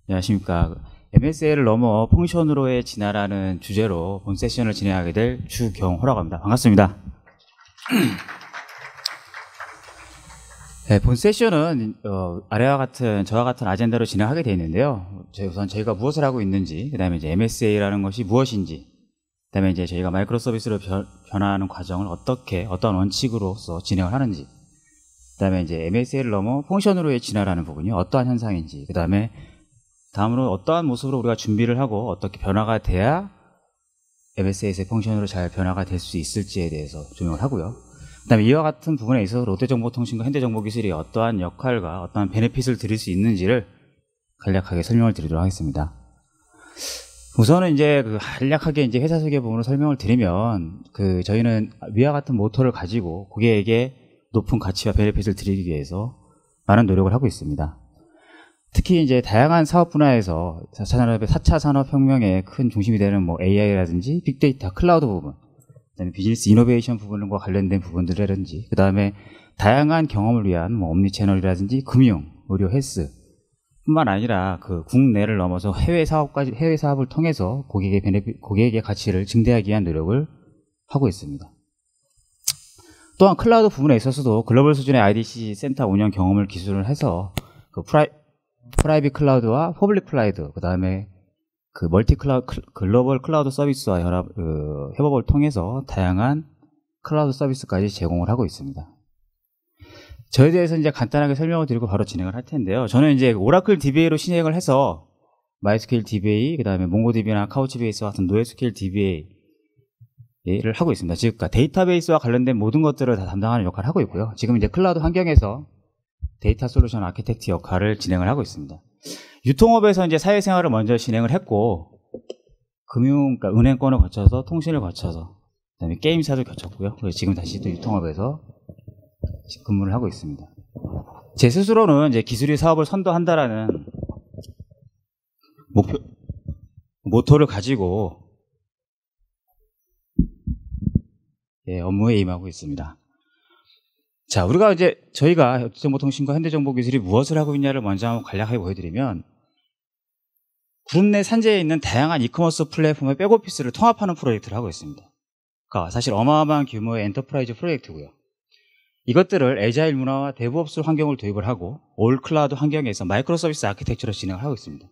안녕하십니까. MSA를 넘어 펑션으로의 진화라는 주제로 본 세션을 진행하게 될 주경호라고 합니다. 반갑습니다. 네, 본 세션은 저와 같은 아젠다로 진행하게 되어 있는데요. 우선 저희가 무엇을 하고 있는지, 그다음에 이제 MSA라는 것이 무엇인지, 그다음에 이제 저희가 마이크로 서비스로 변화하는 과정을 어떤 원칙으로서 진행을 하는지, 그다음에 이제 MSA를 넘어 펑션으로의 진화라는 부분이 어떠한 현상인지, 그다음에 다음으로 어떠한 모습으로 우리가 준비를 하고 어떻게 변화가 돼야 MSA에서의 펑션으로 잘 변화가 될 수 있을지에 대해서 조명을 하고요. 그다음에 이와 같은 부분에 있어서 롯데정보통신과 현대정보기술이 어떠한 역할과 어떠한 베네핏을 드릴 수 있는지를 간략하게 설명을 드리도록 하겠습니다. 우선은 이제 간략하게 이제 회사 소개 부분으로 설명을 드리면 저희는 위와 같은 모토를 가지고 고객에게 높은 가치와 베네핏을 드리기 위해서 많은 노력을 하고 있습니다. 특히 이제 다양한 사업 분야에서 4차 산업혁명의 큰 중심이 되는 AI라든지 빅데이터, 클라우드 부분, 그다음에 비즈니스 이노베이션 부분과 관련된 부분들이라든지, 그다음에 다양한 경험을 위한 옴니채널이라든지 금융, 의료, 헬스 뿐만 아니라 국내를 넘어서 해외 사업을 통해서 고객의 가치를 증대하기 위한 노력을 하고 있습니다. 또한 클라우드 부분에 있어서도 글로벌 수준의 IDC 센터 운영 경험을 기술을 해서 프라이빗 클라우드와 퍼블릭 클라우드, 그 다음에 글로벌 클라우드 서비스와 협업을 통해서 다양한 클라우드 서비스까지 제공을 하고 있습니다. 저에 대해서 이제 간단하게 설명을 드리고 바로 진행을 할 텐데요. 저는 이제 오라클 DBA로 신행을 해서 마이스퀘일 DBA, 그 다음에 몽고DB나 카우치베이스와 같은 노에스퀘일 DBA를 하고 있습니다. 즉, 데이터베이스와 관련된 모든 것들을 다 담당하는 역할을 하고 있고요. 지금 이제 클라우드 환경에서 데이터 솔루션 아키텍트 역할을 진행을 하고 있습니다. 유통업에서 이제 사회생활을 먼저 진행을 했고, 그러니까 은행권을 거쳐서 통신을 거쳐서, 그다음에 게임사도 거쳤고요. 그래서 지금 다시 또 유통업에서 근무를 하고 있습니다. 제 스스로는 이제 기술이 사업을 선도한다라는 모토를 가지고 업무에 임하고 있습니다. 자, 저희가 롯데정보통신과 현대정보기술이 무엇을 하고 있냐를 먼저 한번 간략하게 보여드리면, 그룹 내 산재에 있는 다양한 이커머스 플랫폼의 백오피스를 통합하는 프로젝트를 하고 있습니다. 그러니까 사실 어마어마한 규모의 엔터프라이즈 프로젝트고요. 이것들을 애자일 문화와 데브옵스 환경을 도입을 하고 올 클라우드 환경에서 마이크로 서비스 아키텍처로 진행을 하고 있습니다.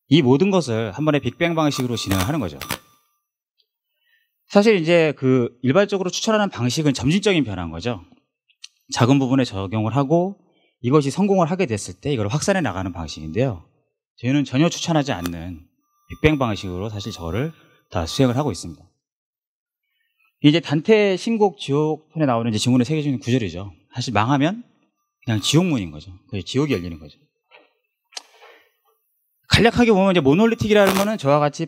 이 모든 것을 한 번에 빅뱅 방식으로 진행을 하는 거죠. 사실 이제 일반적으로 추천하는 방식은 점진적인 변화인 거죠. 작은 부분에 적용을 하고 이것이 성공을 하게 됐을 때 이걸 확산해 나가는 방식인데요. 저희는 전혀 추천하지 않는 빅뱅 방식으로 사실 저를 다 수행을 하고 있습니다. 이제 단테 신곡 지옥 편에 나오는 이제 지문에 새겨지는 구절이죠. 사실 망하면 그냥 지옥문인 거죠. 지옥이 열리는 거죠. 간략하게 보면 이제 모놀리틱이라는 거는 저와 같이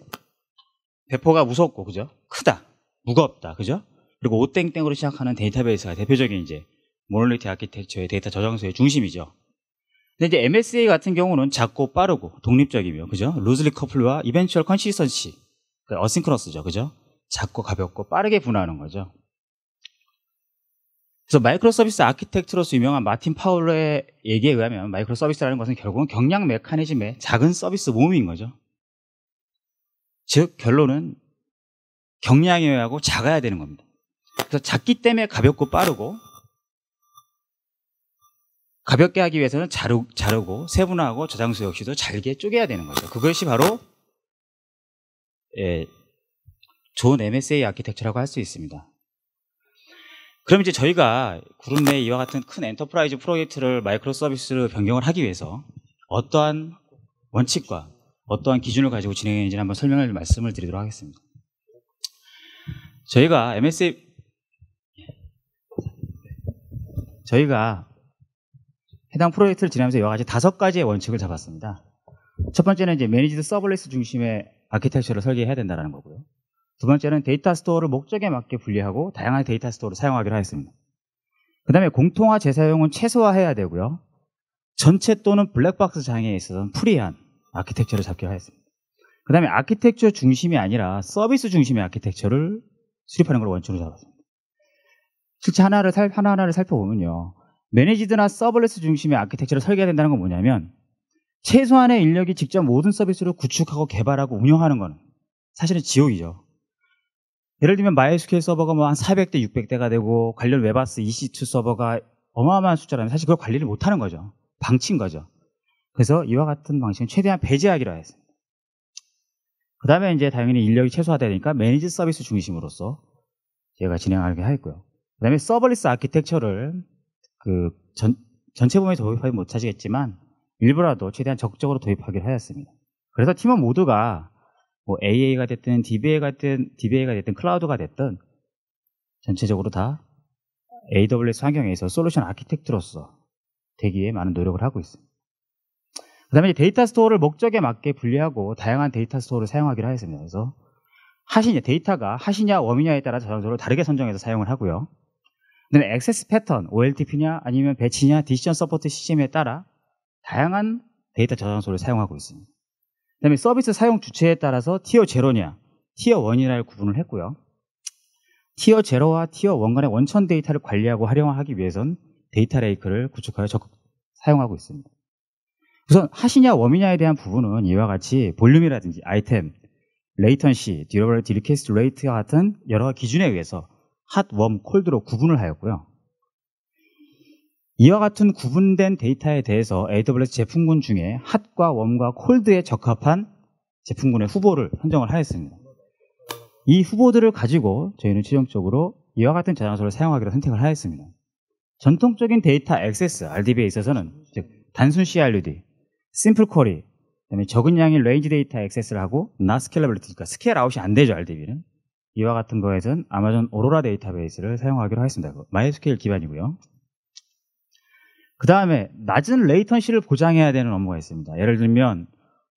배포가 무섭고, 그죠? 크다, 무겁다, 그죠? 그리고 오땡땡으로 시작하는 데이터베이스가 대표적인 이제 모놀리틱 아키텍처의 데이터 저장소의 중심이죠. 근데 이제 MSA 같은 경우는 작고 빠르고 독립적이며, 그죠? 루즈리 커플과 이벤츄얼 컨시스턴시, 어싱크러스죠, 그죠? 작고 가볍고 빠르게 분화하는 거죠. 그래서 마이크로 서비스 아키텍트로서 유명한 마틴 파울러의 얘기에 의하면 마이크로 서비스라는 것은 결국은 경량 메커니즘의 작은 서비스 모음인 거죠. 즉 결론은 경량해야 하고 작아야 되는 겁니다. 그래서 작기 때문에 가볍고 빠르고, 가볍게 하기 위해서는 자르고 세분화하고 저장소 역시도 잘게 쪼개야 되는 거죠. 그것이 바로 좋은 MSA 아키텍처라고 할 수 있습니다. 그럼 이제 저희가 그룹 내 이와 같은 큰 엔터프라이즈 프로젝트를 마이크로 서비스로 변경을 하기 위해서 어떠한 원칙과 어떠한 기준을 가지고 진행했는지 한번 말씀을 드리도록 하겠습니다. 저희가 해당 프로젝트를 진행하면서 여러 가지 5가지의 원칙을 잡았습니다. 첫 번째는 이제 매니지드 서블리스 중심의 아키텍처를 설계해야 된다는 거고요. 두 번째는 데이터 스토어를 목적에 맞게 분리하고 다양한 데이터 스토어를 사용하기로 하였습니다. 그 다음에 공통화 재사용은 최소화해야 되고요. 전체 또는 블랙박스 장애에 있어서는 프리한 아키텍처를 잡기로 하였습니다. 그 다음에 아키텍처 중심이 아니라 서비스 중심의 아키텍처를 수립하는 걸 원칙으로 잡았습니다. 실제 하나하나를 살펴보면요. 매니지드나 서블리스 중심의 아키텍처를 설계해야 된다는 건 뭐냐면, 최소한의 인력이 직접 모든 서비스를 구축하고 개발하고 운영하는 건 사실은 지옥이죠. 예를 들면 MySQL 서버가 뭐 한 400대, 600대가 되고 관련 웹아스 EC2 서버가 어마어마한 숫자라면 사실 그걸 관리를 못하는 거죠. 방치인 거죠. 그래서 이와 같은 방식은 최대한 배제하기로 했습니다. 그 다음에 이제 당연히 인력이 최소화되다 보니까 매니지 서비스 중심으로서 제가 진행하게 하였고요. 그 다음에 서버리스 아키텍처를 전체 부분에 도입하지 못하시겠지만 일부라도 최대한 적극적으로 도입하기로 하였습니다. 그래서 팀원 모두가 뭐 AA가 됐든 DBA가 됐든 클라우드가 됐든 전체적으로 다 AWS 환경에서 솔루션 아키텍트로서 되기에 많은 노력을 하고 있습니다. 그 다음에 데이터 스토어를 목적에 맞게 분리하고 다양한 데이터 스토어를 사용하기로 하였습니다. 그래서 데이터가 하시냐 웜이냐에 따라 저장소를 다르게 선정해서 사용을 하고요. 그 다음에 액세스 패턴, OLTP냐 아니면 배치냐 디시전 서포트 시스템에 따라 다양한 데이터 저장소를 사용하고 있습니다. 그 다음에 서비스 사용 주체에 따라서 티어 0냐 티어 1이라를 구분을 했고요. 티어 0와 티어 1 간의 원천 데이터를 관리하고 활용하기 위해선 데이터 레이크를 구축하여 적극 사용하고 있습니다. 우선 하시냐 웜이냐에 대한 부분은 이와 같이 볼륨이라든지 아이템, 레이턴시, 듀러블리티, 리퀘스트 레이트와 같은 여러 기준에 의해서 핫, 웜, 콜드로 구분을 하였고요. 이와 같은 구분된 데이터에 대해서 AWS 제품군 중에 핫과 웜과 콜드에 적합한 제품군의 후보를 선정을 하였습니다. 이 후보들을 가지고 저희는 최종적으로 이와 같은 저장소를 사용하기로 선택을 하였습니다. 전통적인 데이터 액세스, RDB에 있어서는 즉 단순 CRUD, 심플 쿼리, 그다음에 적은 양의 레인지 데이터 액세스를 하고 not scalability, 그러니까 스케일 아웃이 안 되죠, RDB는. 이와 같은 거에서는 아마존 오로라 데이터베이스를 사용하기로 하였습니다. MySQL 기반이고요. 그 다음에 낮은 레이턴시를 보장해야 되는 업무가 있습니다. 예를 들면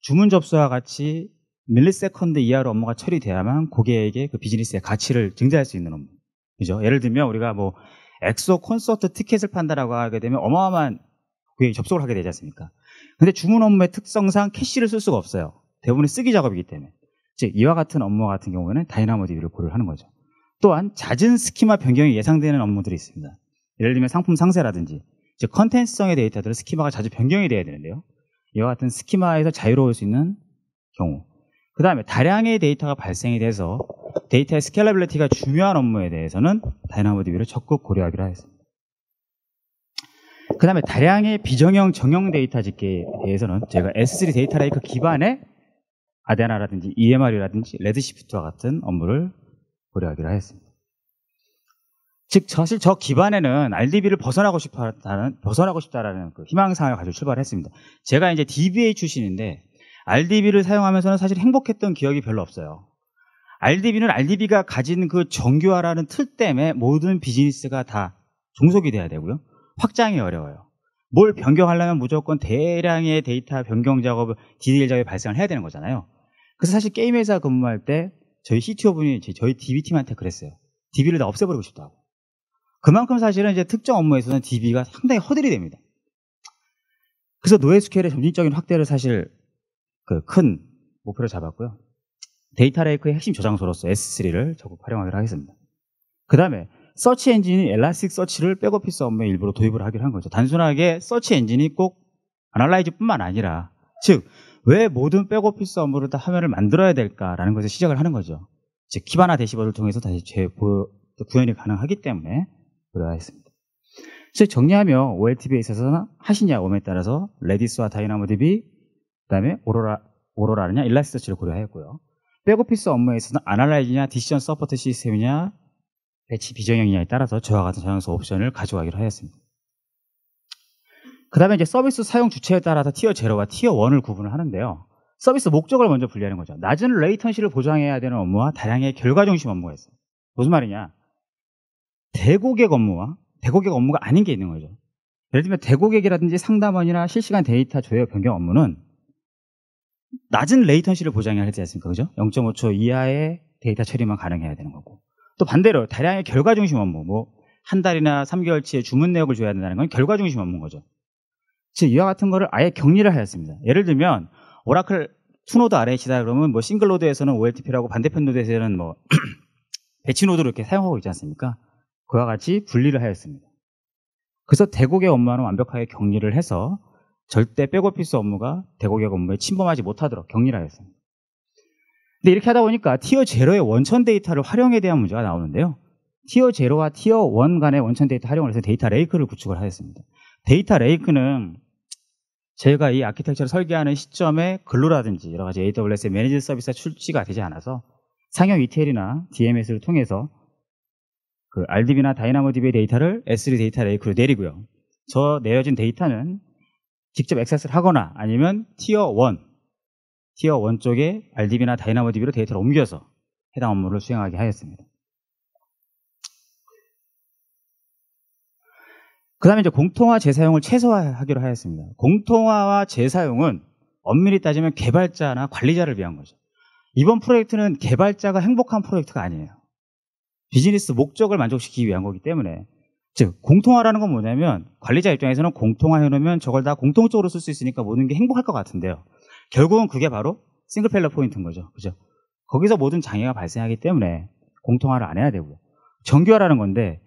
주문 접수와 같이 밀리세컨드 이하로 업무가 처리돼야만 고객에게 그 비즈니스의 가치를 증대할 수 있는 업무. 그죠? 예를 들면 우리가 뭐 엑소 콘서트 티켓을 판다라고 하게 되면 어마어마한 고객이 접속을 하게 되지 않습니까? 근데 주문 업무의 특성상 캐시를 쓸 수가 없어요. 대부분이 쓰기 작업이기 때문에. 즉 이와 같은 업무 같은 경우에는 다이나모DB를 고려를 하는 거죠. 또한 잦은 스키마 변경이 예상되는 업무들이 있습니다. 예를 들면 상품 상세라든지 즉 컨텐츠성의 데이터들은 스키마가 자주 변경이 돼야 되는데요. 이와 같은 스키마에서 자유로울 수 있는 경우. 그 다음에 다량의 데이터가 발생이 돼서 데이터의 스케일러빌리티가 중요한 업무에 대해서는 다이나모DB를 적극 고려하기로 하였습니다. 그 다음에 다량의 비정형 정형 데이터 집계에 대해서는 제가 S3 데이터 레이크 기반의 아데나라든지 EMR이라든지 레드시프트와 같은 업무를 고려하기로 하였습니다. 즉 사실 저 기반에는 RDB를 벗어나고 싶다라는 그 희망사항을 가지고 출발했습니다. 제가 이제 DBA 출신인데 RDB를 사용하면서는 사실 행복했던 기억이 별로 없어요. RDB는 RDB가 가진 그 정교화라는 틀 때문에 모든 비즈니스가 다 종속이 돼야 되고요. 확장이 어려워요. 뭘 변경하려면 무조건 대량의 데이터 변경 작업, DDL 작업이 발생을 해야 되는 거잖아요. 그래서 사실 게임 회사 근무할 때 저희 CTO 분이 저희 DB팀한테 그랬어요. DB를 다 없애버리고 싶다고. 그만큼 사실은 이제 특정 업무에서는 DB가 상당히 허들이 됩니다. 그래서 NoSQL의 점진적인 확대를 사실 그 큰 목표로 잡았고요. 데이터 레이크의 핵심 저장소로서 S3를 적극 활용하기로 하겠습니다. 그 다음에 서치 엔진이 엘라스틱 서치를 백오피스 업무에 일부러 도입을 하기로 한 거죠. 단순하게 서치 엔진이 꼭 아날라이즈뿐만 아니라 즉 왜 모든 백오피스 업무를 다 화면을 만들어야 될까라는 것을 시작을 하는 거죠. 즉 키바나 대시보드를 통해서 다시 구현이 가능하기 때문에 고려하였습니다. 즉 정리하며 OLTP에 있어서는 하시냐 웜에 따라서 레디스와 다이나모DB 그다음에 오로라느냐 일라스티서치를 고려하였고요. 백오피스 업무에 있어서는 아날라이즈냐 디시전 서포트 시스템이냐 배치 비정형이냐에 따라서 저와 같은 저장소 옵션을 가져가기로 하였습니다. 그 다음에 이제 서비스 사용 주체에 따라서 티어 0와 티어 1을 구분을 하는데요. 서비스 목적을 먼저 분리하는 거죠. 낮은 레이턴시를 보장해야 되는 업무와 다량의 결과 중심 업무가 있어요. 무슨 말이냐? 대고객 업무와 대고객 업무가 아닌 게 있는 거죠. 예를 들면 대고객이라든지 상담원이나 실시간 데이터 조회 변경 업무는 낮은 레이턴시를 보장해야 하지 않습니까? 그죠? 0.5초 이하의 데이터 처리만 가능해야 되는 거고. 또 반대로 다량의 결과 중심 업무, 뭐 한 달이나 3개월치의 주문 내역을 줘야 된다는 건 결과 중심 업무인 거죠. 즉 이와 같은 거를 아예 격리를 하였습니다. 예를 들면 오라클 투노드 RH다 그러면 뭐 싱글 노드에서는 OLTP라고 반대편 노드에서는 뭐 배치 노드를 이렇게 사용하고 있지 않습니까? 그와 같이 분리를 하였습니다. 그래서 대고객 업무와는 완벽하게 격리를 해서 절대 백오피스 업무가 대고객 업무에 침범하지 못하도록 격리를 하였습니다. 근데 이렇게 하다 보니까 티어 0의 원천 데이터를 활용에 대한 문제가 나오는데요. 티어 0와 티어 1 간의 원천 데이터 활용을 해서 데이터 레이크를 구축을 하였습니다. 데이터 레이크는 제가 이 아키텍처를 설계하는 시점에 근로라든지 여러 가지 AWS의 매니지 서비스가 출시가 되지 않아서 상용 ETL이나 DMS를 통해서 그 RDB나 다이나모DB의 데이터를 S3 데이터 레이크로 내리고요. 저 내려진 데이터는 직접 액세스를 하거나 아니면 티어 1 쪽에 RDB나 다이나모DB로 데이터를 옮겨서 해당 업무를 수행하게 하였습니다. 그 다음에 이제 공통화 재사용을 최소화하기로 하였습니다. 공통화와 재사용은 엄밀히 따지면 개발자나 관리자를 위한 거죠. 이번 프로젝트는 개발자가 행복한 프로젝트가 아니에요. 비즈니스 목적을 만족시키기 위한 거기 때문에, 즉 공통화라는 건 뭐냐면 관리자 입장에서는 공통화 해놓으면 저걸 다 공통적으로 쓸 수 있으니까 모든 게 행복할 것 같은데요. 결국은 그게 바로 싱글 페일러 포인트인 거죠. 그죠? 거기서 모든 장애가 발생하기 때문에 공통화를 안 해야 되고요. 정규화라는 건데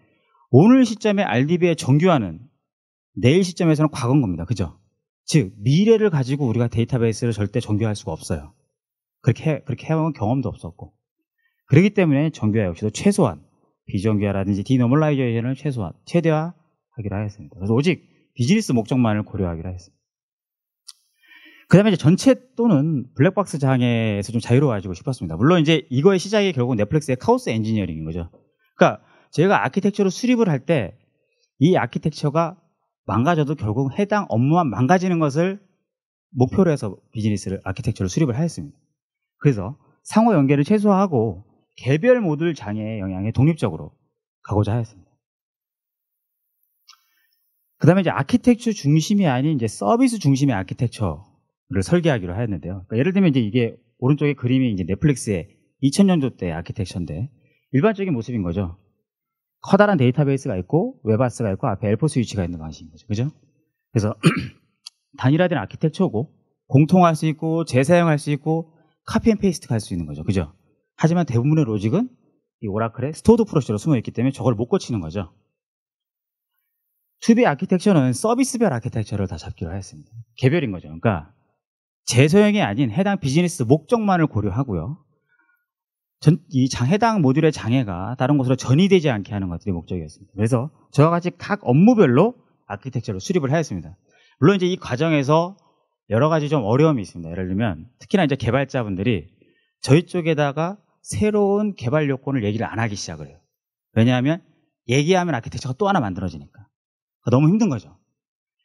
오늘 시점에 RDB의 정규화는 내일 시점에서는 과거인 겁니다. 그죠? 즉 미래를 가지고 우리가 데이터베이스를 절대 정규화할 수가 없어요. 그렇게 해본 경험도 없었고, 그렇기 때문에 정규화 역시도 최소한 비정규화라든지 디노멀라이제이션을 최대화하기로 하였습니다. 그래서 오직 비즈니스 목적만을 고려하기로 하였습니다. 그 다음에 이제 전체 또는 블랙박스 장애에서 좀 자유로워지고 싶었습니다. 물론 이제 이거의 시작이 결국 넷플릭스의 카오스 엔지니어링인 거죠. 그러니까 제가 아키텍처를 수립을 할 때 이 아키텍처가 망가져도 결국 해당 업무만 망가지는 것을 목표로 해서 아키텍처를 수립을 하였습니다. 그래서 상호 연계를 최소화하고 개별 모듈 장애의 영향에 독립적으로 가고자 하였습니다. 그 다음에 이제 아키텍처 중심이 아닌 이제 서비스 중심의 아키텍처를 설계하기로 하였는데요. 그러니까 예를 들면 이제 이게 오른쪽에 그림이 이제 넷플릭스의 2000년도 때 아키텍처인데 일반적인 모습인 거죠. 커다란 데이터베이스가 있고 웹아스가 있고 앞에 L4 스위치가 있는 방식인 거죠. 그죠? 그래서 단일화된 아키텍처고 공통화할 수 있고 재사용할 수 있고 카피 앤 페이스트 할 수 있는 거죠. 그죠? 하지만 대부분의 로직은 이 오라클의 스토어드 프로시저로 숨어 있기 때문에 저걸 못 고치는 거죠. 투비 아키텍처는 서비스별 아키텍처를 다 잡기로 하였습니다. 개별인 거죠. 그러니까 재소형이 아닌 해당 비즈니스 목적만을 고려하고요. 해당 모듈의 장애가 다른 곳으로 전이되지 않게 하는 것들이 목적이었습니다. 그래서 저와 같이 각 업무별로 아키텍처를 수립을 하였습니다. 물론 이제 이 과정에서 여러 가지 좀 어려움이 있습니다. 예를 들면 특히나 이제 개발자분들이 저희 쪽에다가 새로운 개발 요건을 얘기를 안 하기 시작을 해요. 왜냐하면 얘기하면 아키텍처가 또 하나 만들어지니까. 너무 힘든 거죠.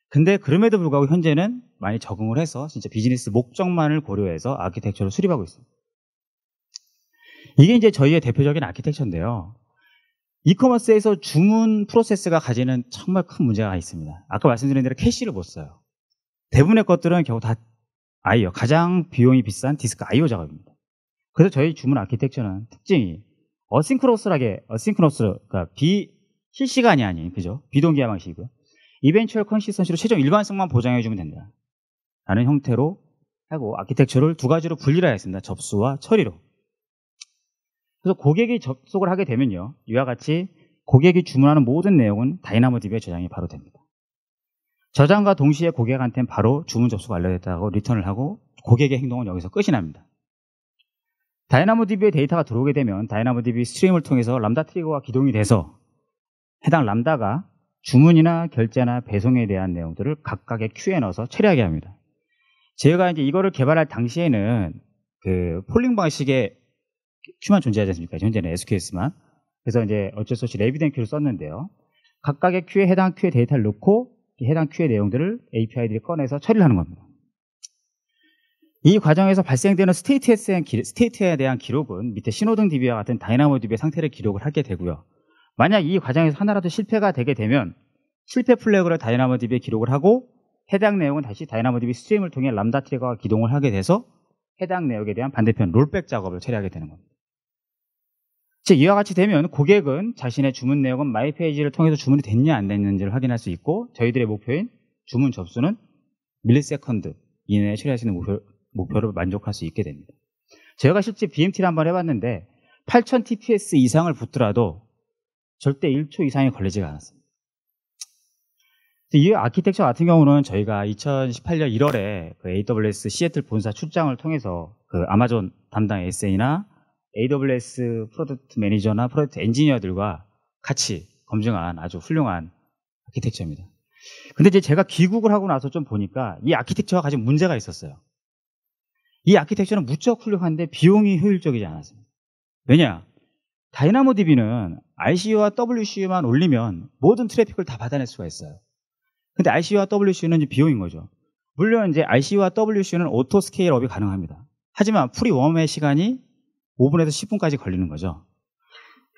근데 그럼에도 불구하고 현재는 많이 적응을 해서 진짜 비즈니스 목적만을 고려해서 아키텍처를 수립하고 있습니다. 이게 이제 저희의 대표적인 아키텍처인데요. 이커머스에서 주문 프로세스가 가지는 정말 큰 문제가 있습니다. 아까 말씀드린 대로 캐시를 못 써요. 대부분의 것들은 결국 다 IO, 가장 비용이 비싼 디스크 IO 작업입니다. 그래서 저희 주문 아키텍처는 특징이 그러니까 실시간이 아닌, 그죠? 비동기화 방식이고요. 이벤츄얼 컨시스턴시로 최종 일관성만 보장해주면 된다 라는 형태로 하고 아키텍처를 두 가지로 분리를 하였습니다. 접수와 처리로. 그래서 고객이 접속을 하게 되면요, 이와 같이 고객이 주문하는 모든 내용은 다이나모DB에 저장이 바로 됩니다. 저장과 동시에 고객한테는 바로 주문 접수가 완료됐다고 리턴을 하고 고객의 행동은 여기서 끝이 납니다. 다이나모DB에 데이터가 들어오게 되면 다이나모DB 스트리밍을 통해서 람다 트리거가 기동이 돼서 해당 람다가 주문이나 결제나 배송에 대한 내용들을 각각의 큐에 넣어서 처리하게 합니다. 제가 이제 이거를 개발할 당시에는 그 폴링 방식의 큐만 존재하지 않습니까? 현재는 SQS만. 그래서 이제 어쩔 수 없이 레비덴 큐를 썼는데요. 각각의 큐에 해당 큐에 데이터를 넣고 해당 큐의 내용들을 API들이 꺼내서 처리를 하는 겁니다. 이 과정에서 발생되는 스테이트에 대한 기록은 밑에 신호등 DB와 같은 다이나모DB의 상태를 기록을 하게 되고요. 만약 이 과정에서 하나라도 실패가 되게 되면 실패 플래그를 다이나모DB에 기록을 하고 해당 내용은 다시 다이나모DB 스트리밍을 통해 람다 트리거가 기동을 하게 돼서 해당 내용에 대한 반대편 롤백 작업을 처리하게 되는 겁니다. 즉 이와 같이 되면 고객은 자신의 주문 내용은 마이 페이지를 통해서 주문이 됐냐 안 됐는지를 확인할 수 있고 저희들의 목표인 주문 접수는 밀리세컨드 이내에 처리할 수 있는 목표를 만족할 수 있게 됩니다. 제가 실제 BMT를 한번 해봤는데 8000 TPS 이상을 붙더라도 절대 1초 이상이 걸리지가 않았습니다. 이 아키텍처 같은 경우는 저희가 2018년 1월에 그 AWS 시애틀 본사 출장을 통해서 그 아마존 담당 SA나 AWS 프로덕트 매니저나 프로덕트 엔지니어들과 같이 검증한 아주 훌륭한 아키텍처입니다. 근데 이제 제가 귀국을 하고 나서 좀 보니까 이 아키텍처가 가진 문제가 있었어요. 이 아키텍처는 무척 훌륭한데 비용이 효율적이지 않았습니다. 왜냐? 다이나모DB는 RCU와 WCU만 올리면 모든 트래픽을 다 받아낼 수가 있어요. 근데 RCU와 WCU는 이제 비용인 거죠. 물론 이제 RCU와 WCU는 오토 스케일업이 가능합니다. 하지만 프리 웜의 시간이 5분에서 10분까지 걸리는 거죠.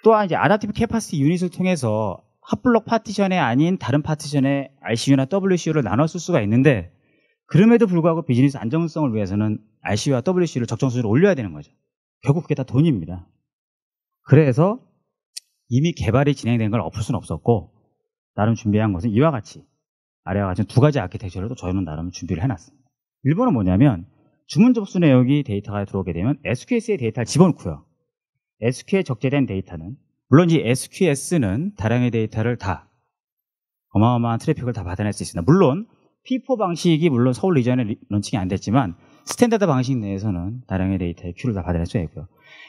또한 이제 아답티브 캐파시티 유닛을 통해서 핫블록 파티션이 아닌 다른 파티션에 RCU나 WCU를 나눠 쓸 수가 있는데, 그럼에도 불구하고 비즈니스 안정성을 위해서는 RCU와 WCU를 적정 수준으로 올려야 되는 거죠. 결국 그게 다 돈입니다. 그래서 이미 개발이 진행된 걸 엎을 수는 없었고, 나름 준비한 것은 이와 같이 아래와 같은 두 가지 아키텍처를 또 저희는 나름 준비를 해놨습니다. 1번은 뭐냐면 주문 접수 내역이 데이터가 들어오게 되면 SQS의 데이터를 집어넣고요. SQ에 적재된 데이터는, 물론 이 SQS는 다량의 데이터를 다, 어마어마한 트래픽을 다 받아낼 수 있습니다. 물론 P4 방식이 물론 서울 리전에 런칭이 안 됐지만 스탠다드 방식 내에서는 다량의 데이터의 큐를 다 받아낼 수 있고요.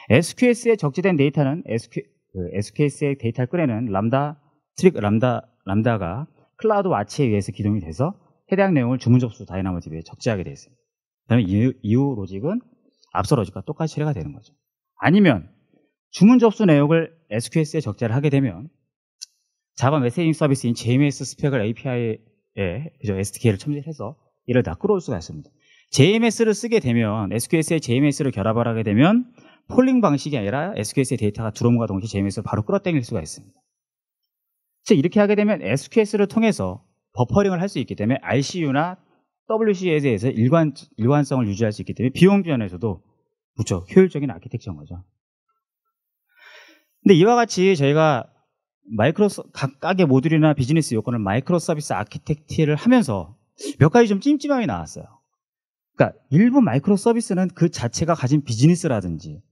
SQS에 적재된 데이터는 SQS의 데이터를 꺼내는 람다가 클라우드 와치에 의해서 기동이 돼서 해당 내용을 주문 접수 다이나모DB에 적재하게 되어 있습니다. 그다음에 이후 로직은 앞서 로직과 똑같이 처리가 되는 거죠. 아니면 주문 접수 내역을 SQS에 적재를 하게 되면 자바 메시징 서비스인 JMS 스펙을 API에 SDK를 첨지해서 이를 다 끌어올 수가 있습니다. JMS를 쓰게 되면, SQS에 JMS를 결합을 하게 되면 폴링 방식이 아니라 SQS의 데이터가 들어옴과 동시에 JMS를 바로 끌어당길 수가 있습니다. 즉 이렇게 하게 되면 SQS를 통해서 버퍼링을 할 수 있기 때문에 RCU나 WCU에 대해서 일관성을 유지할 수 있기 때문에 비용 면에서도 무척 효율적인 아키텍처인 거죠. 근데 이와 같이 저희가 각각의 모듈이나 비즈니스 요건을 마이크로 서비스 아키텍처를 하면서 몇 가지 좀 찜찜함이 나왔어요. 그러니까 일부 마이크로 서비스는 그 자체가 가진 비즈니스라든지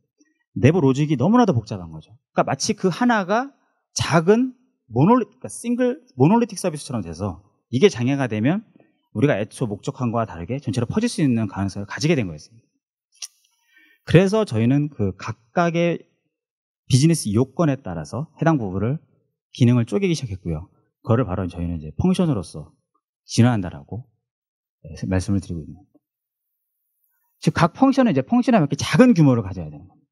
내부 로직이 너무나도 복잡한 거죠. 그러니까 마치 그 하나가 작은 그러니까 싱글 모놀리틱 서비스처럼 돼서 이게 장애가 되면 우리가 애초 목적한 것과 다르게 전체로 퍼질 수 있는 가능성을 가지게 된 거였습니다. 그래서 저희는 그 각각의 비즈니스 요건에 따라서 해당 부분을 기능을 쪼개기 시작했고요. 그거를 바로 저희는 이제 펑션으로서 진화한다라고 말씀을 드리고 있는 겁니다. 즉 각 펑션은 이제 펑션에 맞게 작은 규모를 가져야 되는 겁니다.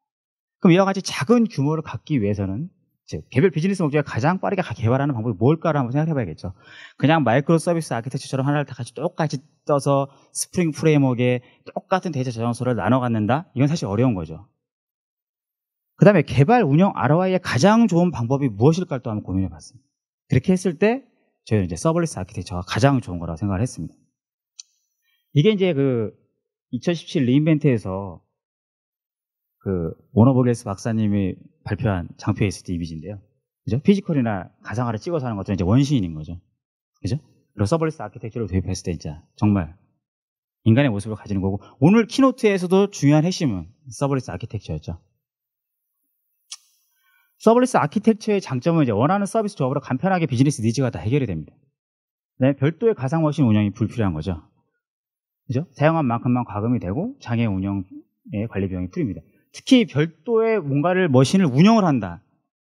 그럼 이와 같이 작은 규모를 갖기 위해서는 즉 개별 비즈니스 목적에 가장 빠르게 개발하는 방법이 뭘까를 한번 생각해 봐야겠죠. 그냥 마이크로 서비스 아키텍처처럼 하나를 다 같이 똑같이 떠서 스프링 프레임워크에 똑같은 데이터 저장소를 나눠 갖는다? 이건 사실 어려운 거죠. 그 다음에 개발 운영 ROI의 가장 좋은 방법이 무엇일까를 또 한번 고민해 봤습니다. 그렇게 했을 때 저희는 이제 서버리스 아키텍처가 가장 좋은 거라고 생각을 했습니다. 이게 이제 그 2017 리인벤트에서 그 워너버겔스 박사님이 발표한 장표에 있을 때 이미지인데요. 그죠? 피지컬이나 가상화를 찍어서 하는 것들은 이제 원시인인 거죠. 그죠? 그리고 서버리스 아키텍처를 도입했을 때 진짜 정말 인간의 모습을 가지는 거고, 오늘 키노트에서도 중요한 핵심은 서버리스 아키텍처였죠. 서버리스 아키텍처의 장점은 이제 원하는 서비스 조합으로 간편하게 비즈니스 니즈가 다 해결이 됩니다. 네, 별도의 가상 머신 운영이 불필요한 거죠. 그죠? 사용한 만큼만 과금이 되고 장애 운영의 관리 비용이 풀립니다. 특히 별도의 뭔가를 머신을 운영을 한다.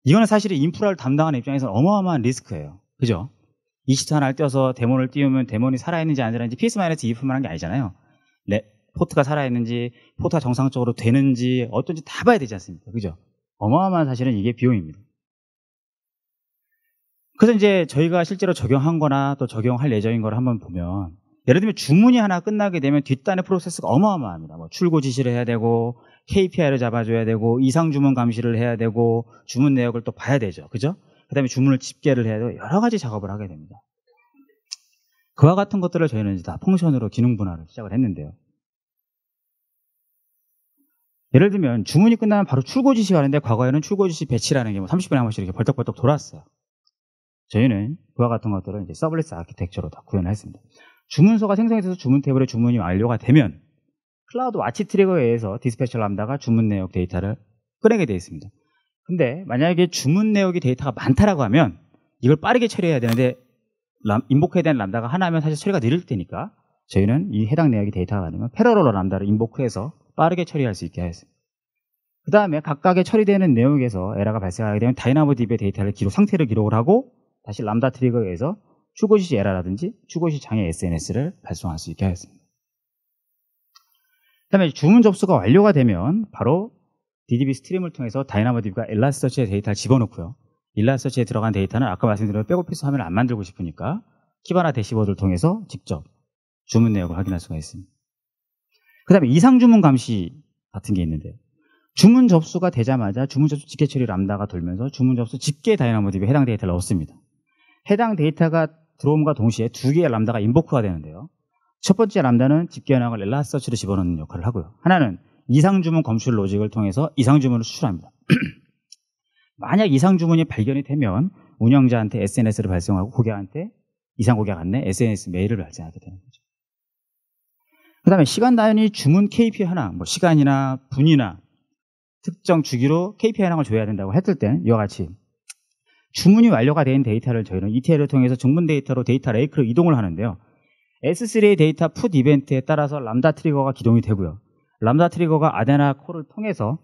이거는 사실 인프라를 담당하는 입장에서는 어마어마한 리스크예요. 그죠? 20터 하나를 띄워서 데몬을 띄우면 데몬이 살아있는지 안 살아있는지 PS-2%만 한 게 아니잖아요. 포트가 살아있는지, 포트가 정상적으로 되는지, 어떤지 다 봐야 되지 않습니까? 그죠? 어마어마한 사실은 이게 비용입니다. 그래서 이제 저희가 실제로 적용한 거나 또 적용할 예정인 걸 한번 보면, 예를 들면 주문이 하나 끝나게 되면 뒷단의 프로세스가 어마어마합니다. 뭐 출고 지시를 해야 되고, KPI를 잡아줘야 되고, 이상 주문 감시를 해야 되고, 주문 내역을 또 봐야 되죠. 그죠? 그 다음에 주문을 집계를 해야 되고, 여러 가지 작업을 하게 됩니다. 그와 같은 것들을 저희는 이제 다 펑션으로 기능 분할을 시작을 했는데요. 예를 들면 주문이 끝나면 바로 출고 지시가 하는데, 과거에는 출고 지시 배치라는 게 뭐 30분에 한 번씩 이렇게 벌떡벌떡 돌아왔어요. 저희는 그와 같은 것들을 이제 서버리스 아키텍처로 다 구현을 했습니다. 주문서가 생성돼서 주문 테이블에 주문이 완료가 되면 클라우드 와치 트리거에 의해서 디스패처 람다가 주문 내역 데이터를 꺼내게 되어 있습니다. 근데 만약에 주문 내역이 데이터가 많다라고 하면 이걸 빠르게 처리해야 되는데 인보크에 대한 람다가 하나면 사실 처리가 느릴 테니까 저희는 이 해당 내역의 데이터가 많으면 패러럴 람다를 인보크해서 빠르게 처리할 수 있게 하였습니다. 그 다음에 각각의 처리되는 내용에서 에러가 발생하게 되면 다이나모DB의 데이터를 상태를 기록을 하고 다시 람다 트리거에 의해서 출고 시 에러라든지 출고 시 장애 SNS를 발송할 수 있게 하였습니다. 그 다음에 주문 접수가 완료가 되면 바로 DDB 스트림을 통해서 다이나모DB가 엘라스서치의 데이터를 집어넣고요. 엘라스서치에 들어간 데이터는 아까 말씀드린 백오피스 화면을 안 만들고 싶으니까 키바나 대시보드를 통해서 직접 주문 내역을 확인할 수가 있습니다. 그 다음에 이상 주문 감시 같은 게 있는데요. 주문 접수가 되자마자 주문 접수 집계 처리 람다가 돌면서 주문 접수 집계 다이나모DB에 해당 데이터를 넣습니다. 해당 데이터가 들어옴과 동시에 두 개의 람다가 인보크가 되는데요. 첫 번째 람다는 집계 현황을 엘라스서치로 집어넣는 역할을 하고요. 하나는 이상 주문 검출 로직을 통해서 이상 주문을 수출합니다. 만약 이상 주문이 발견이 되면 운영자한테 SNS를 발송하고 고객한테 이상 고객 안내 SNS 메일을 발송하게 되는 거죠. 그 다음에 시간 단위 주문 KPI 현황, 뭐 시간이나 분이나 특정 주기로 KPI 현황을 줘야 된다고 했을 때는 이와 같이 주문이 완료가 된 데이터를 저희는 ETL을 통해서 주문 데이터로 데이터 레이크로 이동을 하는데요. S3의 데이터 풋 이벤트에 따라서 람다 트리거가 기동이 되고요. 람다 트리거가 아데나 콜을 통해서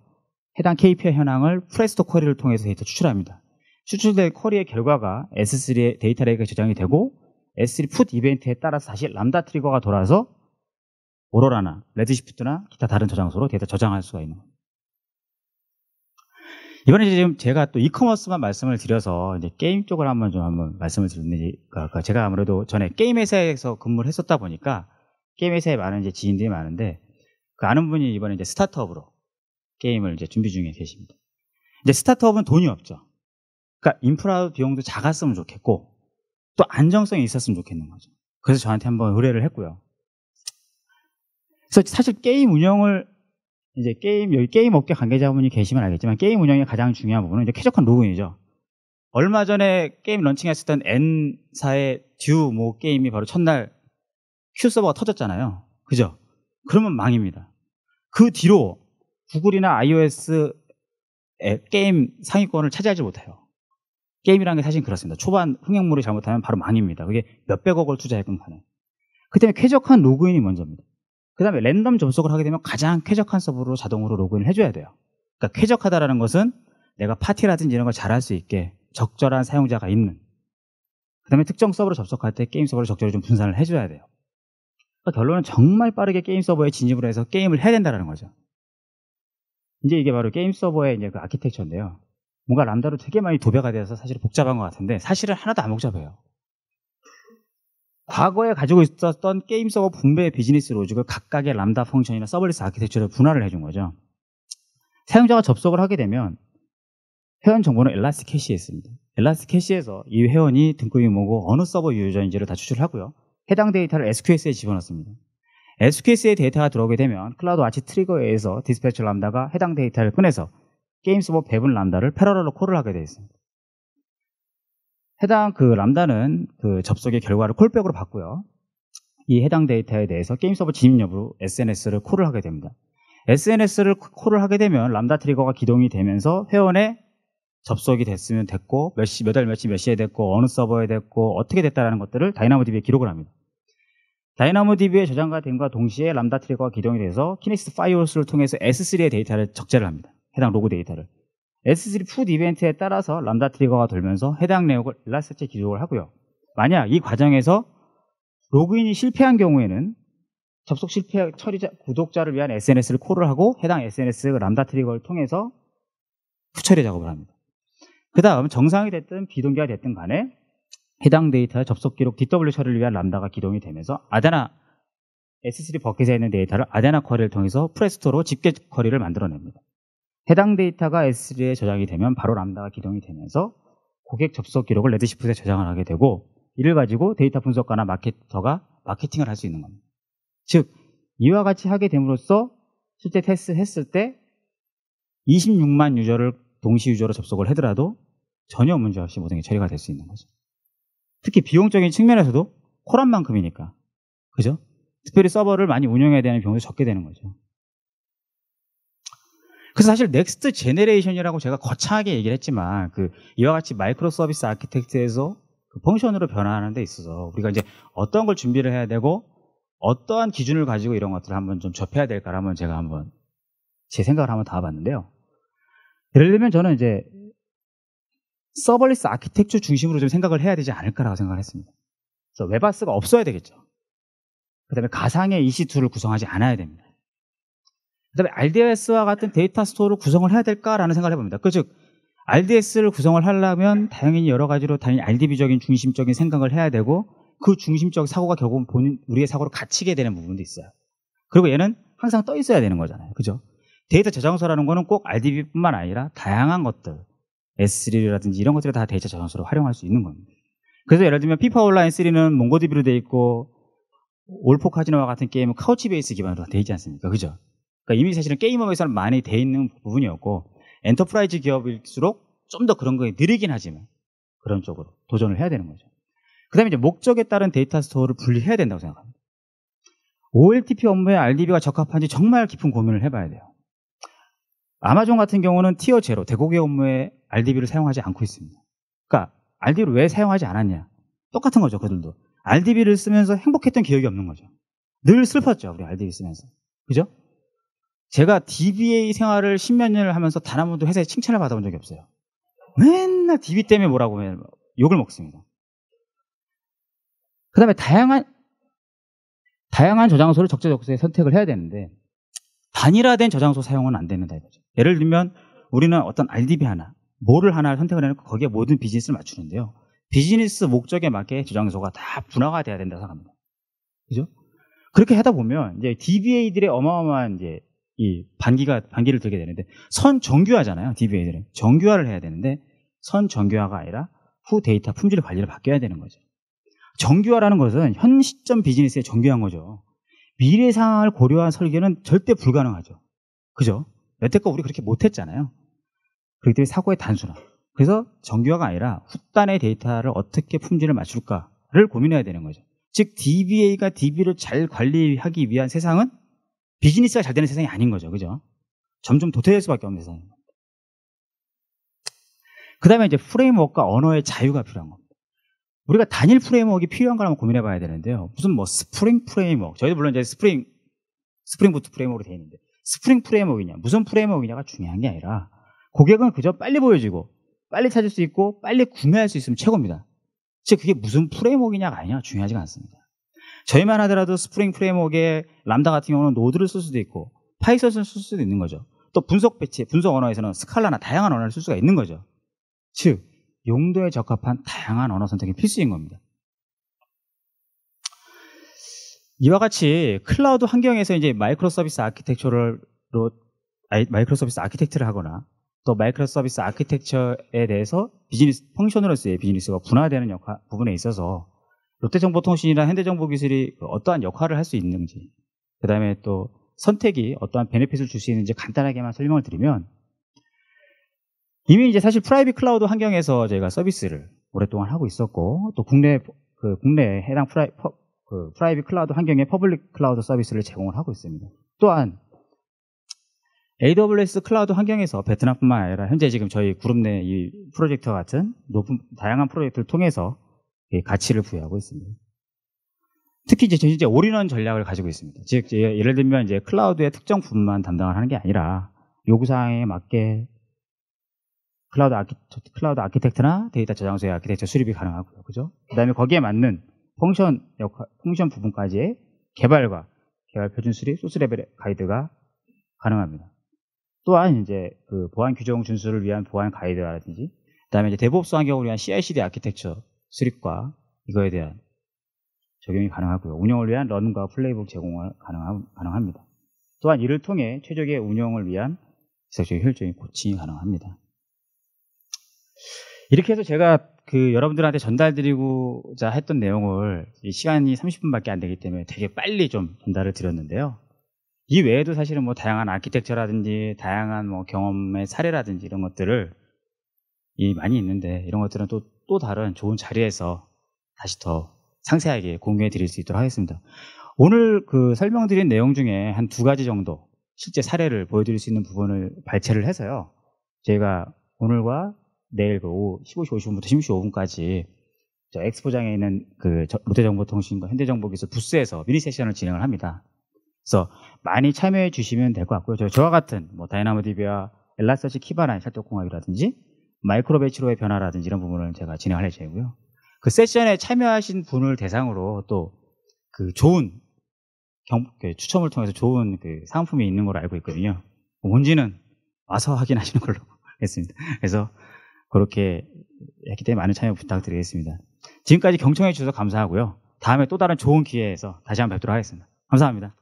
해당 KPI 현황을 프레스토 쿼리를 통해서 데이터 추출합니다. 추출된 쿼리의 결과가 S3의 데이터 레이크에 저장이 되고 S3 풋 이벤트에 따라서 다시 람다 트리거가 돌아서 오로라나 레드시프트나 기타 다른 저장소로 데이터 저장할 수가 있는 겁니다. 이번에 지금 제가 또 이커머스만 말씀을 드려서 이제 게임 쪽을 한번 말씀을 드리는데, 제가 아무래도 전에 게임 회사에서 근무를 했었다 보니까 게임 회사에 많은 이제 지인들이 많은데 그 아는 분이 이번에 이제 스타트업으로 게임을 이제 준비 중에 계십니다. 이제 스타트업은 돈이 없죠. 그러니까 인프라 비용도 작았으면 좋겠고 또 안정성이 있었으면 좋겠는 거죠. 그래서 저한테 한번 의뢰를 했고요. 그래서 사실 게임 운영을 이제 여기 게임 업계 관계자분이 계시면 알겠지만 게임 운영의 가장 중요한 부분은 이제 쾌적한 로그인이죠. 얼마 전에 게임 런칭했었던 N사의 듀 게임이 바로 첫날 Q 서버가 터졌잖아요. 그죠? 그러면 망입니다. 그 뒤로 구글이나 iOS 게임 상위권을 차지하지 못해요. 게임이라는 게 사실 그렇습니다. 초반 흥행물이 잘못하면 바로 망입니다. 그게 몇백억을 투자했건 간에. 그 때문에 쾌적한 로그인이 먼저입니다. 그 다음에 랜덤 접속을 하게 되면 가장 쾌적한 서버로 자동으로 로그인을 해줘야 돼요. 그러니까 쾌적하다라는 것은 내가 파티라든지 이런 걸 잘할 수 있게 적절한 사용자가 있는, 그 다음에 특정 서버로 접속할 때 게임 서버를 적절히 좀 분산을 해줘야 돼요. 그러니까 결론은 정말 빠르게 게임 서버에 진입을 해서 게임을 해야 된다는 거죠. 이제 이게 바로 게임 서버의 이제 그 아키텍처인데요. 뭔가 람다로 되게 많이 도배가 되어서 사실 복잡한 것 같은데 사실은 하나도 안 복잡해요. 과거에 가지고 있었던 게임 서버 분배 비즈니스 로직을 각각의 람다 펑션이나 서버리스 아키텍처를 분할을 해준 거죠. 사용자가 접속을 하게 되면 회원 정보는 엘라스틱 캐시에 있습니다. 엘라스틱 캐시에서 이 회원이 등급이 뭐고 어느 서버 유저인지를 다 추출하고요. 해당 데이터를 SQS에 집어넣습니다. SQS에 데이터가 들어오게 되면 클라우드 와치 트리거에 의해서 디스패치 람다가 해당 데이터를 꺼내서 게임 서버 배분 람다를 패러럴로 콜을 하게 되어 있습니다. 해당 그 람다는 그 접속의 결과를 콜백으로 받고요. 이 해당 데이터에 대해서 게임 서버 진입 여부로 SNS를 콜을 하게 됩니다. SNS를 콜을 하게 되면 람다 트리거가 기동이 되면서 회원의 접속이 됐으면 됐고 몇 월 며칠 몇 시에 됐고 어느 서버에 됐고 어떻게 됐다라는 것들을 다이나모DB에 기록을 합니다. 다이나모DB에 저장가 됨과 동시에 람다 트리거가 기동이 돼서 키넥스 파이어스를 통해서 S3의 데이터를 적재를 합니다. 해당 로그 데이터를. S3 풋 이벤트에 따라서 람다 트리거가 돌면서 해당 내역을 엘라스틱에 기록을 하고요. 만약 이 과정에서 로그인이 실패한 경우에는 접속 실패 처리자 구독자를 위한 SNS를 콜을 하고 해당 SNS 람다 트리거를 통해서 후처리 작업을 합니다. 그 다음 정상이 됐든 비동기가 됐든 간에 해당 데이터의 접속 기록 DW 처리를 위한 람다가 기동이 되면서 아데나 S3 버킷에 있는 데이터를 아데나 쿼리를 통해서 프레스토로 집계 쿼리를 만들어냅니다. 해당 데이터가 S3에 저장이 되면 바로 람다가 기동이 되면서 고객 접속 기록을 레드시프트에 저장을 하게 되고 이를 가지고 데이터 분석가나 마케터가 마케팅을 할 수 있는 겁니다. 즉 이와 같이 하게 됨으로써 실제 테스트 했을 때 26만 유저를 동시 유저로 접속을 하더라도 전혀 문제 없이 모든 게 처리가 될 수 있는 거죠. 특히 비용적인 측면에서도 콜한 만큼이니까, 그죠? 특별히 서버를 많이 운영해야 되는 비용도 적게 되는 거죠. 그래서 사실 넥스트 제네레이션이라고 제가 거창하게 얘기를 했지만 이와 같이 마이크로 서비스 아키텍트에서 그 펑션으로 변화하는 데 있어서 우리가 이제 어떤 걸 준비를 해야 되고 어떠한 기준을 가지고 이런 것들을 한번 좀 접해야 될까를 한번 제가 한번 제 생각을 한번 담아봤는데요. 예를 들면 저는 이제 서버리스 아키텍처 중심으로 좀 생각을 해야 되지 않을까라고 생각을 했습니다. 그래서 웹아스가 없어야 되겠죠. 그 다음에 가상의 EC2를 구성하지 않아야 됩니다. 그 다음에 RDS와 같은 데이터 스토어를 구성을 해야 될까라는 생각을 해봅니다. 즉 RDS를 구성을 하려면 당연히 여러 가지로 당연히 RDB적인 중심적인 생각을 해야 되고 그 중심적 사고가 결국은 우리의 사고로 갇히게 되는 부분도 있어요. 그리고 얘는 항상 떠 있어야 되는 거잖아요. 그죠? 데이터 저장소라는 거는 꼭 RDB뿐만 아니라 다양한 것들 S3라든지 이런 것들을 다 데이터 저장소로 활용할 수 있는 겁니다. 그래서 예를 들면 피파 온라인 3는 몽고DB로 되어 있고 올포 카지노와 같은 게임은 카우치베이스 기반으로 되어 있지 않습니까? 그죠? 그러니까 이미 사실은 게이머에서는 많이 되어 있는 부분이었고 엔터프라이즈 기업일수록 좀 더 그런 거에 느리긴 하지만 그런 쪽으로 도전을 해야 되는 거죠. 그 다음에 이제 목적에 따른 데이터 스토어를 분리해야 된다고 생각합니다. OLTP 업무에 RDB가 적합한지 정말 깊은 고민을 해봐야 돼요. 아마존 같은 경우는 티어 제로 대고객 업무에 RDB를 사용하지 않고 있습니다. 그러니까 RDB를 왜 사용하지 않았냐? 똑같은 거죠. 그들도. RDB를 쓰면서 행복했던 기억이 없는 거죠. 늘 슬펐죠. 우리 RDB 쓰면서. 그죠? 제가 DBA 생활을 10몇 년을 하면서 단 한 번도 회사에 칭찬을 받아본 적이 없어요. 맨날 DB 때문에 뭐라고 욕을 먹습니다. 그 다음에 다양한 저장소를 적재적소에 선택을 해야 되는데 단일화된 저장소 사용은 안 된다 이거죠. 예를 들면 우리는 어떤 RDB 하나, 뭐를 하나를 선택을 해놓고 거기에 모든 비즈니스를 맞추는데요. 비즈니스 목적에 맞게 저장소가 다 분화가 돼야 된다고 생각합니다. 그죠? 그렇게 하다 보면 이제 DBA들의 어마어마한 이제 이 반기를 들게 되는데 선정규화잖아요. DBA들은 정규화를 해야 되는데 선정규화가 아니라 후 데이터 품질 관리를 바뀌어야 되는 거죠. 정규화라는 것은 현 시점 비즈니스에 정규화한 거죠. 미래 상황을 고려한 설계는 절대 불가능하죠. 그죠? 여태껏 우리 그렇게 못했잖아요. 그렇기 때문에 사고의 단순화. 그래서 정규화가 아니라 후단의 데이터를 어떻게 품질을 맞출까를 고민해야 되는 거죠. 즉 DBA가 DB를 잘 관리하기 위한 세상은 비즈니스가 잘 되는 세상이 아닌 거죠. 그죠? 점점 도태될 수밖에 없는 세상입니다. 그 다음에 이제 프레임워크와 언어의 자유가 필요한 겁니다. 우리가 단일 프레임워크가 필요한 걸 한번 고민해 봐야 되는데요. 무슨 뭐 스프링 프레임워크. 저희도 물론 이제 스프링부트 프레임워크로 되어 있는데 스프링 프레임워크이냐, 무슨 프레임워크이냐가 중요한 게 아니라 고객은 그저 빨리 보여지고 빨리 찾을 수 있고 빨리 구매할 수 있으면 최고입니다. 즉 그게 무슨 프레임워크이냐가 아니라 중요하지가 않습니다. 저희만 하더라도 스프링 프레임워크에 람다 같은 경우는 노드를 쓸 수도 있고 파이썬을 쓸 수도 있는 거죠. 또 분석 언어에서는 스칼라나 다양한 언어를 쓸 수가 있는 거죠. 즉 용도에 적합한 다양한 언어 선택이 필수인 겁니다. 이와 같이 클라우드 환경에서 이제 마이크로 서비스 아키텍처를 하거나 또 마이크로 서비스 아키텍처에 대해서 비즈니스 펑션으로서의 비즈니스가 분화되는 부분에 있어서 롯데정보통신이나 현대정보기술이 어떠한 역할을 할 수 있는지, 그 다음에 또 선택이 어떠한 베네핏을 줄 수 있는지 간단하게만 설명을 드리면, 이미 이제 사실 프라이빗 클라우드 환경에서 저희가 서비스를 오랫동안 하고 있었고, 또 국내에 해당 프라이빗 클라우드 환경의 퍼블릭 클라우드 서비스를 제공을 하고 있습니다. 또한 AWS 클라우드 환경에서 베트남뿐만 아니라 현재 지금 저희 그룹 내 이 프로젝트와 같은 다양한 프로젝트를 통해서 가치를 부여하고 있습니다. 특히 이제 올인원 전략을 가지고 있습니다. 즉 예를 들면 이제 클라우드의 특정 부분만 담당을 하는 게 아니라 요구사항에 맞게 클라우드 아키텍트나 데이터 저장소의 아키텍처 수립이 가능하고요. 그죠? 그 다음에 거기에 맞는 펑션 부분까지의 개발 표준 수립, 소스 레벨 가이드가 가능합니다. 또한 이제 그 보안 규정 준수를 위한 보안 가이드라든지, 그 다음에 이제 데브옵스 환경을 위한 CI/CD 아키텍처 수립과 이거에 대한 적용이 가능하고요. 운영을 위한 런과 플레이북 제공을 가능합니다. 또한 이를 통해 최적의 운영을 위한 지속적인 효율적인 코칭이 가능합니다. 이렇게 해서 제가 여러분들한테 전달드리고자 했던 내용을 이 시간이 30분밖에 안 되기 때문에 되게 빨리 좀 전달을 드렸는데요. 이 외에도 사실은 뭐 다양한 아키텍처라든지 다양한 뭐 경험의 사례라든지 이런 것들을 많이 있는데, 이런 것들은 또 다른 좋은 자리에서 다시 더 상세하게 공유해 드릴 수 있도록 하겠습니다. 오늘 설명드린 내용 중에 한 2가지 정도 실제 사례를 보여드릴 수 있는 부분을 발췌를 해서요, 저희가 오늘과 내일 오후 15시 50분부터 16시 5분까지 저 엑스포장에 있는 그 롯데정보통신과 현대정보기술 부스에서 미니 세션을 진행을 합니다. 그래서 많이 참여해 주시면 될 것 같고요. 저와 같은 뭐 다이나모DB와 엘라서치 키바란 찰떡궁합이라든지 마이크로배치로의 변화라든지 이런 부분을 제가 진행할 예정이고요. 그 세션에 참여하신 분을 대상으로 또 그 좋은 추첨을 통해서 좋은 그 상품이 있는 걸로 알고 있거든요. 뭔지는 와서 확인하시는 걸로 했습니다. 그래서 그렇게 했기 때문에 많은 참여 부탁드리겠습니다. 지금까지 경청해 주셔서 감사하고요. 다음에 또 다른 좋은 기회에서 다시 한번 뵙도록 하겠습니다. 감사합니다.